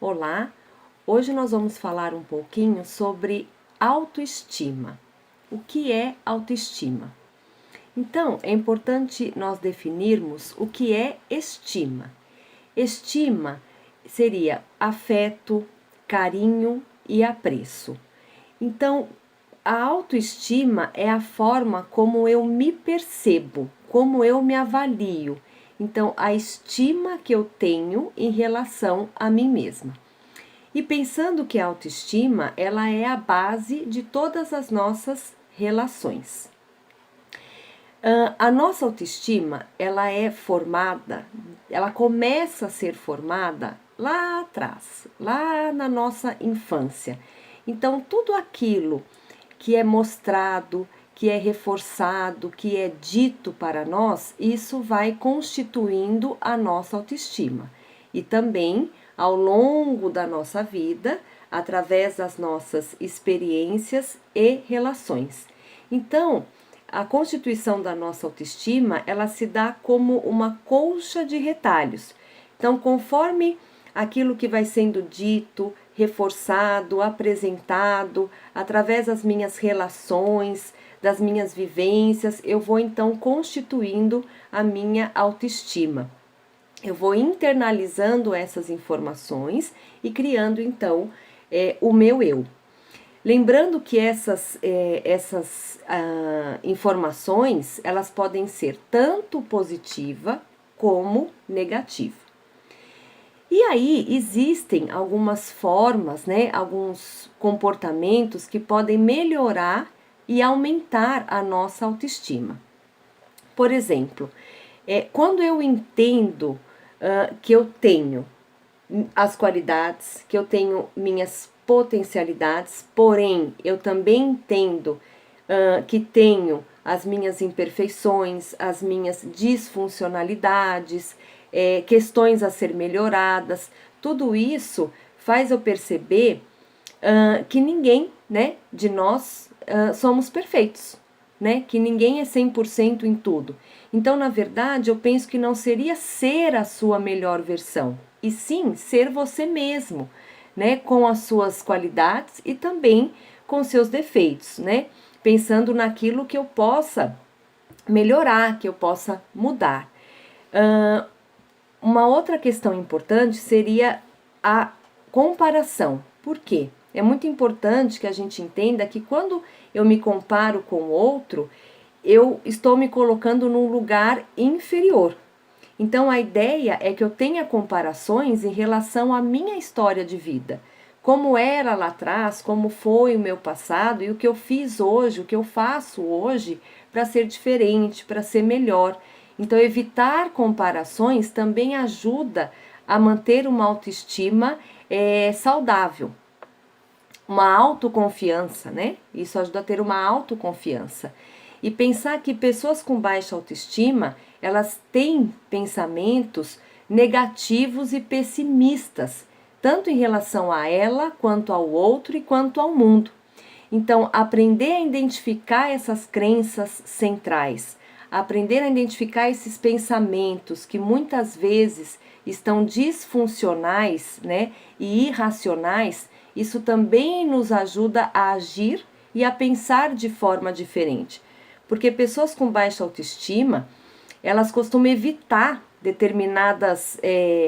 Olá, hoje nós vamos falar um pouquinho sobre autoestima. O que é autoestima? Então, é importante nós definirmos o que é estima. Estima seria afeto, carinho e apreço. Então, a autoestima é a forma como eu me percebo, como eu me avalio. Então, a estima que eu tenho em relação a mim mesma. E pensando que a autoestima, ela é a base de todas as nossas relações. A nossa autoestima, ela é formada, ela começa a ser formada lá atrás, lá na nossa infância. Então, tudo aquilo que é mostrado, que é reforçado, que é dito para nós, isso vai constituindo a nossa autoestima. E também, ao longo da nossa vida, através das nossas experiências e relações. Então, a constituição da nossa autoestima, ela se dá como uma colcha de retalhos. Então, conforme aquilo que vai sendo dito, reforçado, apresentado, através das minhas relações, das minhas vivências, eu vou então constituindo a minha autoestima. Eu vou internalizando essas informações e criando então o meu eu. Lembrando que essas informações, elas podem ser tanto positiva como negativa. E aí existem algumas formas, né, alguns comportamentos que podem melhorar e aumentar a nossa autoestima. Por exemplo, quando eu entendo que eu tenho as qualidades, que eu tenho minhas potencialidades, porém eu também entendo que tenho as minhas imperfeições, as minhas disfuncionalidades, questões a ser melhoradas, tudo isso faz eu perceber que ninguém, né, de nós somos perfeitos, né, que ninguém é 100% em tudo. Então, na verdade, eu penso que não seria ser a sua melhor versão, e sim ser você mesmo, né, com as suas qualidades e também com seus defeitos, né, pensando naquilo que eu possa melhorar, que eu possa mudar. Uma outra questão importante seria a comparação. Por quê? É muito importante que a gente entenda que quando eu me comparo com o outro, eu estou me colocando num lugar inferior. Então, a ideia é que eu tenha comparações em relação à minha história de vida. Como era lá atrás, como foi o meu passado e o que eu fiz hoje, o que eu faço hoje para ser diferente, para ser melhor. Então, evitar comparações também ajuda a manter uma autoestima saudável. Uma autoconfiança, né? Isso ajuda a ter uma autoconfiança. E pensar que pessoas com baixa autoestima, elas têm pensamentos negativos e pessimistas, tanto em relação a ela, quanto ao outro e quanto ao mundo. Então, aprender a identificar essas crenças centrais, aprender a identificar esses pensamentos que muitas vezes estão disfuncionais, né, e irracionais, isso também nos ajuda a agir e a pensar de forma diferente. Porque pessoas com baixa autoestima, elas costumam evitar determinadas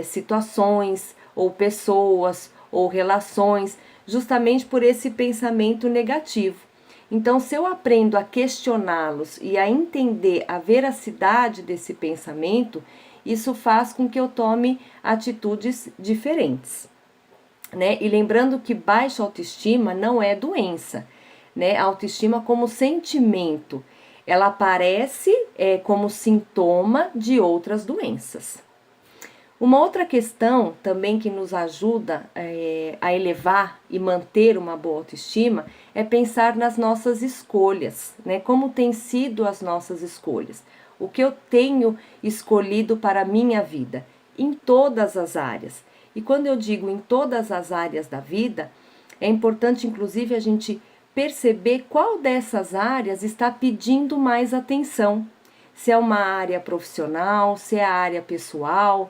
situações, ou pessoas, ou relações, justamente por esse pensamento negativo. Então, se eu aprendo a questioná-los e a entender a veracidade desse pensamento, isso faz com que eu tome atitudes diferentes, né? E lembrando que baixa autoestima não é doença, né? A autoestima como sentimento, ela aparece como sintoma de outras doenças. Uma outra questão também que nos ajuda a elevar e manter uma boa autoestima é pensar nas nossas escolhas, né? Como têm sido as nossas escolhas, o que eu tenho escolhido para a minha vida, em todas as áreas. E quando eu digo em todas as áreas da vida, é importante inclusive a gente perceber qual dessas áreas está pedindo mais atenção. Se é uma área profissional, se é a área pessoal,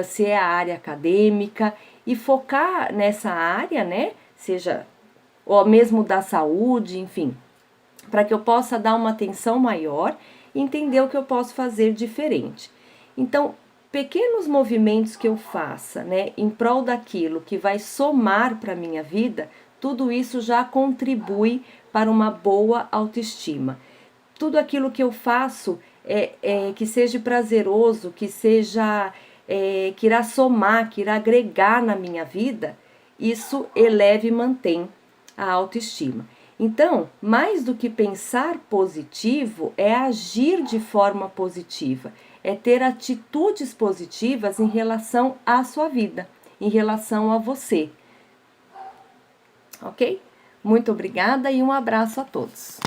se é a área acadêmica, e focar nessa área, né? Seja ou mesmo da saúde, enfim, para que eu possa dar uma atenção maior e entender o que eu posso fazer diferente. Então, pequenos movimentos que eu faça, né, em prol daquilo que vai somar para a minha vida, tudo isso já contribui para uma boa autoestima. Tudo aquilo que eu faço que seja prazeroso, que seja que irá somar, que irá agregar na minha vida, isso eleva e mantém a autoestima. Então, mais do que pensar positivo, é agir de forma positiva, é ter atitudes positivas em relação à sua vida, em relação a você. Ok? Muito obrigada e um abraço a todos.